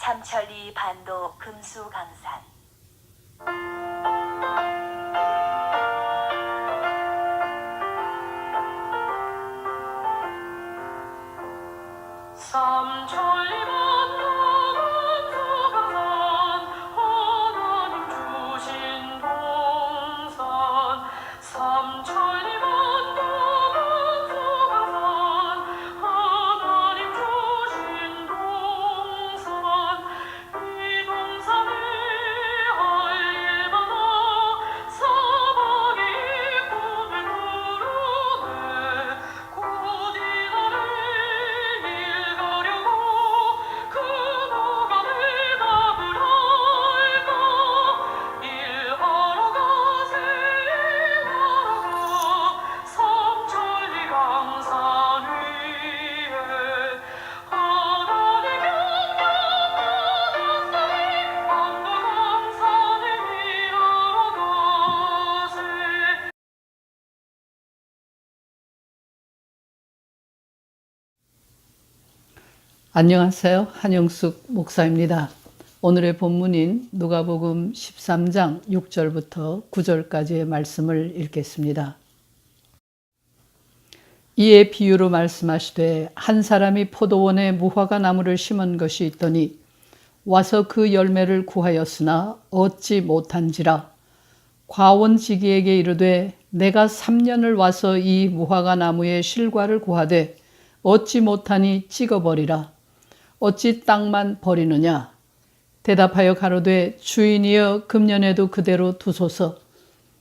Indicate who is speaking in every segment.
Speaker 1: 삼천리 반도 금수강산.
Speaker 2: 삼천리 반도 금수강산, 하나님 주신 동산. 삼천리 반도 금수강산, 하나님 주신 동산. 이 동산에 할 일마다 사막이 꿈을 꾸르네. 곧 이날을 일가려고 그노가 대답을 할까. 일하러 가세 일하러 가. 삼천리 강산 위에 하나님 명령 받았으니 반도 강산에 일하러 가세.
Speaker 3: 안녕하세요. 한영숙 목사입니다. 오늘의 본문인 누가복음 13장 6절부터 9절까지의 말씀을 읽겠습니다. 이에 비유로 말씀하시되 한 사람이 포도원에 무화과 나무를 심은 것이 있더니 와서 그 열매를 구하였으나 얻지 못한지라. 과원지기에게 이르되 내가 3년을 와서 이 무화과 나무의 실과를 구하되 얻지 못하니 찍어버리라. 어찌 땅만 버리느냐. 대답하여 가로되 주인이여 금년에도 그대로 두소서.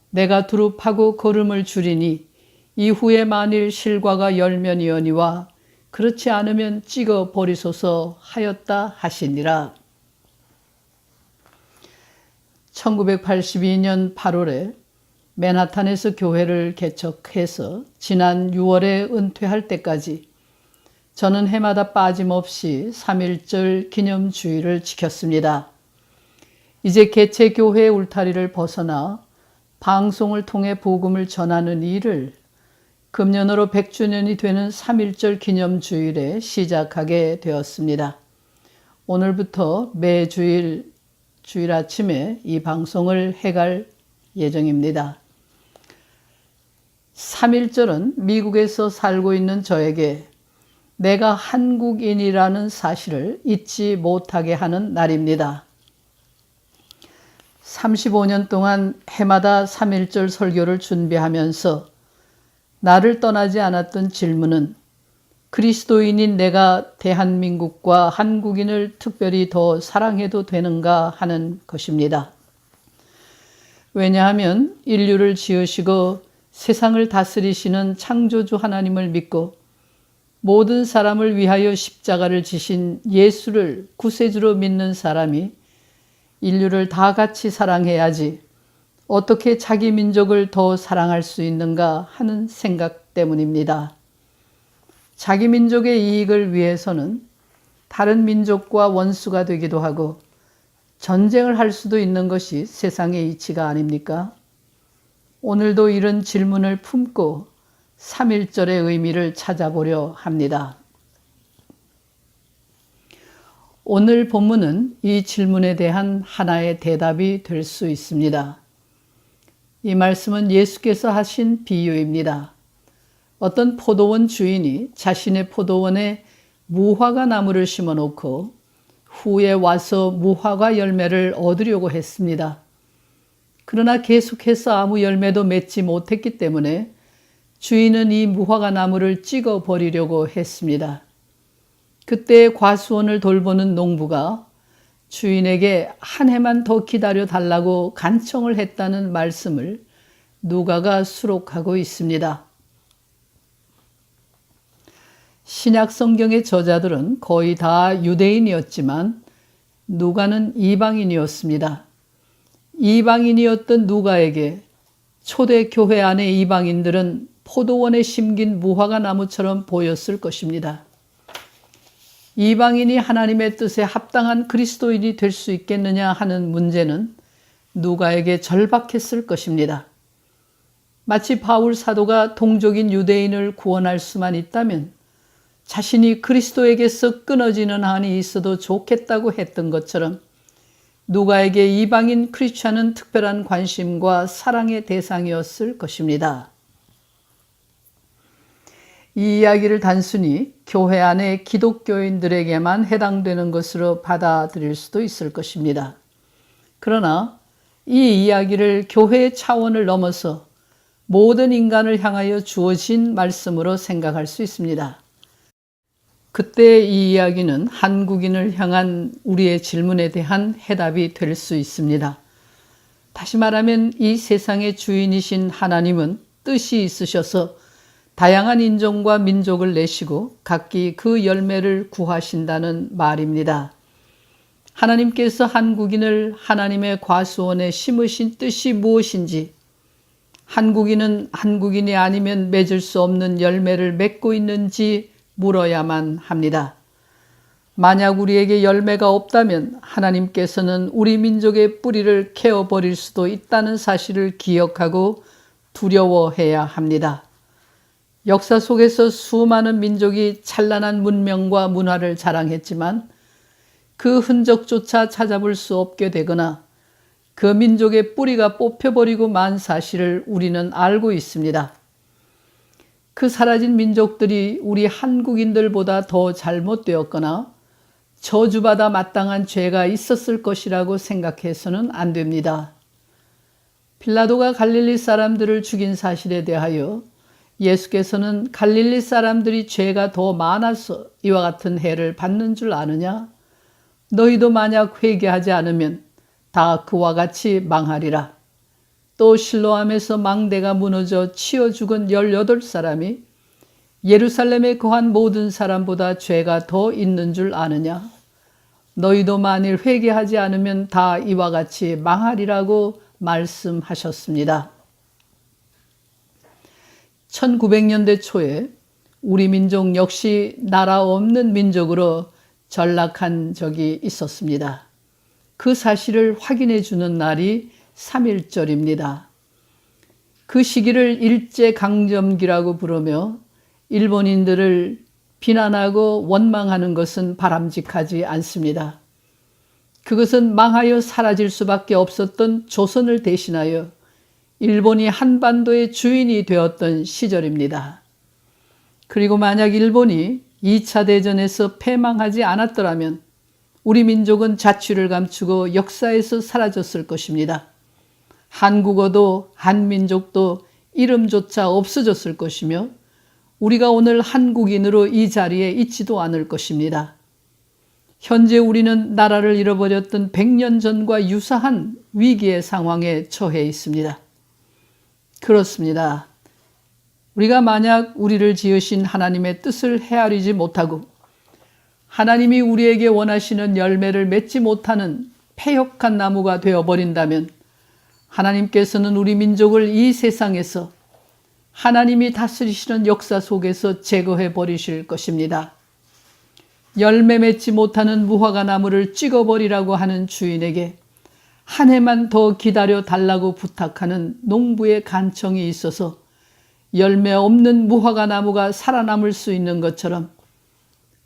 Speaker 3: 내가 두루 파고 거름을 줄이니 이후에 만일 실과가 열면이거니와 그렇지 않으면 찍어버리소서 하였다 하시니라. 1982년 8월에 맨하탄에서 교회를 개척해서 지난 6월에 은퇴할 때까지 저는 해마다 빠짐없이 3.1절 기념주일을 지켰습니다. 이제 개체교회 울타리를 벗어나 방송을 통해 복음을 전하는 일을 금년으로 100주년이 되는 3.1절 기념주일에 시작하게 되었습니다. 오늘부터 매주일 주일 아침에 이 방송을 해갈 예정입니다. 3.1절은 미국에서 살고 있는 저에게 내가 한국인이라는 사실을 잊지 못하게 하는 날입니다. 35년 동안 해마다 3.1절 설교를 준비하면서 나를 떠나지 않았던 질문은 그리스도인인 내가 대한민국과 한국인을 특별히 더 사랑해도 되는가 하는 것입니다. 왜냐하면 인류를 지으시고 세상을 다스리시는 창조주 하나님을 믿고 모든 사람을 위하여 십자가를 지신 예수를 구세주로 믿는 사람이 인류를 다 같이 사랑해야지 어떻게 자기 민족을 더 사랑할 수 있는가 하는 생각 때문입니다. 자기 민족의 이익을 위해서는 다른 민족과 원수가 되기도 하고 전쟁을 할 수도 있는 것이 세상의 이치가 아닙니까? 오늘도 이런 질문을 품고 3.1절의 의미를 찾아보려 합니다. 오늘 본문은 이 질문에 대한 하나의 대답이 될 수 있습니다. 이 말씀은 예수께서 하신 비유입니다. 어떤 포도원 주인이 자신의 포도원에 무화과 나무를 심어 놓고 후에 와서 무화과 열매를 얻으려고 했습니다. 그러나 계속해서 아무 열매도 맺지 못했기 때문에 주인은 이 무화과 나무를 찍어 버리려고 했습니다. 그때 과수원을 돌보는 농부가 주인에게 한 해만 더 기다려 달라고 간청을 했다는 말씀을 누가가 수록하고 있습니다. 신약 성경의 저자들은 거의 다 유대인이었지만 누가는 이방인이었습니다. 이방인이었던 누가에게 초대 교회 안의 이방인들은 포도원에 심긴 무화과 나무처럼 보였을 것입니다. 이방인이 하나님의 뜻에 합당한 그리스도인이 될 수 있겠느냐 하는 문제는 누가에게 절박했을 것입니다. 마치 바울 사도가 동족인 유대인을 구원할 수만 있다면 자신이 그리스도에게서 끊어지는 한이 있어도 좋겠다고 했던 것처럼 누가에게 이방인 크리스찬은 특별한 관심과 사랑의 대상이었을 것입니다. 이 이야기를 단순히 교회 안의 기독교인들에게만 해당되는 것으로 받아들일 수도 있을 것입니다. 그러나 이 이야기를 교회의 차원을 넘어서 모든 인간을 향하여 주어진 말씀으로 생각할 수 있습니다. 그때 이 이야기는 한국인을 향한 우리의 질문에 대한 해답이 될 수 있습니다. 다시 말하면 이 세상의 주인이신 하나님은 뜻이 있으셔서 다양한 인종과 민족을 내시고 각기 그 열매를 구하신다는 말입니다. 하나님께서 한국인을 하나님의 과수원에 심으신 뜻이 무엇인지, 한국인은 한국인이 아니면 맺을 수 없는 열매를 맺고 있는지 물어야만 합니다. 만약 우리에게 열매가 없다면 하나님께서는 우리 민족의 뿌리를 캐어버릴 수도 있다는 사실을 기억하고 두려워해야 합니다. 역사 속에서 수많은 민족이 찬란한 문명과 문화를 자랑했지만 그 흔적조차 찾아볼 수 없게 되거나 그 민족의 뿌리가 뽑혀버리고 만 사실을 우리는 알고 있습니다. 그 사라진 민족들이 우리 한국인들보다 더 잘못되었거나 저주받아 마땅한 죄가 있었을 것이라고 생각해서는 안 됩니다. 빌라도가 갈릴리 사람들을 죽인 사실에 대하여 예수께서는 갈릴리 사람들이 죄가 더 많아서 이와 같은 해를 받는 줄 아느냐? 너희도 만약 회개하지 않으면 다 그와 같이 망하리라. 또 실로암에서 망대가 무너져 치어 죽은 18사람이 예루살렘에 거한 모든 사람보다 죄가 더 있는 줄 아느냐? 너희도 만일 회개하지 않으면 다 이와 같이 망하리라고 말씀하셨습니다. 1900년대 초에 우리 민족 역시 나라 없는 민족으로 전락한 적이 있었습니다. 그 사실을 확인해 주는 날이 3.1절입니다. 그 시기를 일제강점기라고 부르며 일본인들을 비난하고 원망하는 것은 바람직하지 않습니다. 그것은 망하여 사라질 수밖에 없었던 조선을 대신하여 일본이 한반도의 주인이 되었던 시절입니다. 그리고 만약 일본이 2차 대전에서 패망하지 않았더라면 우리 민족은 자취를 감추고 역사에서 사라졌을 것입니다. 한국어도 한민족도 이름조차 없어졌을 것이며 우리가 오늘 한국인으로 이 자리에 있지도 않을 것입니다. 현재 우리는 나라를 잃어버렸던 100년 전과 유사한 위기의 상황에 처해 있습니다. 그렇습니다. 우리가 만약 우리를 지으신 하나님의 뜻을 헤아리지 못하고 하나님이 우리에게 원하시는 열매를 맺지 못하는 패역한 나무가 되어버린다면 하나님께서는 우리 민족을 이 세상에서 하나님이 다스리시는 역사 속에서 제거해 버리실 것입니다. 열매 맺지 못하는 무화과 나무를 찍어버리라고 하는 주인에게 한 해만 더 기다려 달라고 부탁하는 농부의 간청이 있어서 열매 없는 무화과 나무가 살아남을 수 있는 것처럼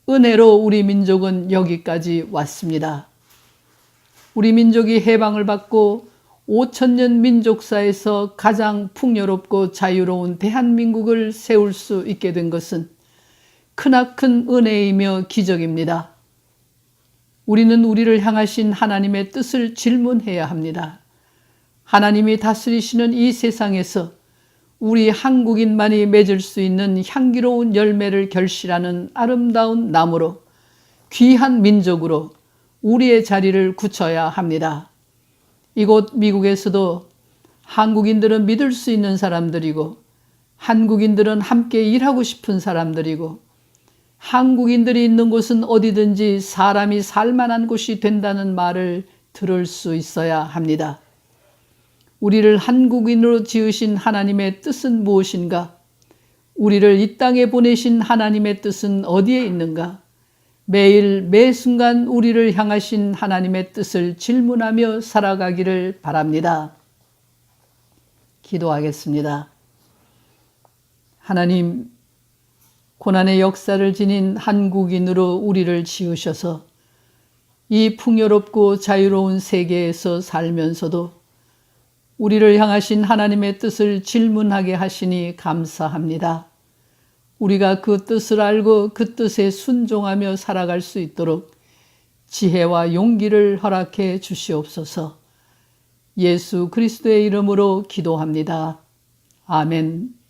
Speaker 3: 은혜로 우리 민족은 여기까지 왔습니다. 우리 민족이 해방을 받고 5000년 민족사에서 가장 풍요롭고 자유로운 대한민국을 세울 수 있게 된 것은 크나큰 은혜이며 기적입니다. 우리는 우리를 향하신 하나님의 뜻을 질문해야 합니다. 하나님이 다스리시는 이 세상에서 우리 한국인만이 맺을 수 있는 향기로운 열매를 결실하는 아름다운 나무로 귀한 민족으로 우리의 자리를 굳혀야 합니다. 이곳 미국에서도 한국인들은 믿을 수 있는 사람들이고 한국인들은 함께 일하고 싶은 사람들이고 한국인들이 있는 곳은 어디든지 사람이 살만한 곳이 된다는 말을 들을 수 있어야 합니다. 우리를 한국인으로 지으신 하나님의 뜻은 무엇인가? 우리를 이 땅에 보내신 하나님의 뜻은 어디에 있는가? 매일 매순간 우리를 향하신 하나님의 뜻을 질문하며 살아가기를 바랍니다. 기도하겠습니다. 하나님, 고난의 역사를 지닌 한국인으로 우리를 지으셔서 이 풍요롭고 자유로운 세계에서 살면서도 우리를 향하신 하나님의 뜻을 질문하게 하시니 감사합니다. 우리가 그 뜻을 알고 그 뜻에 순종하며 살아갈 수 있도록 지혜와 용기를 허락해 주시옵소서. 예수 그리스도의 이름으로 기도합니다. 아멘.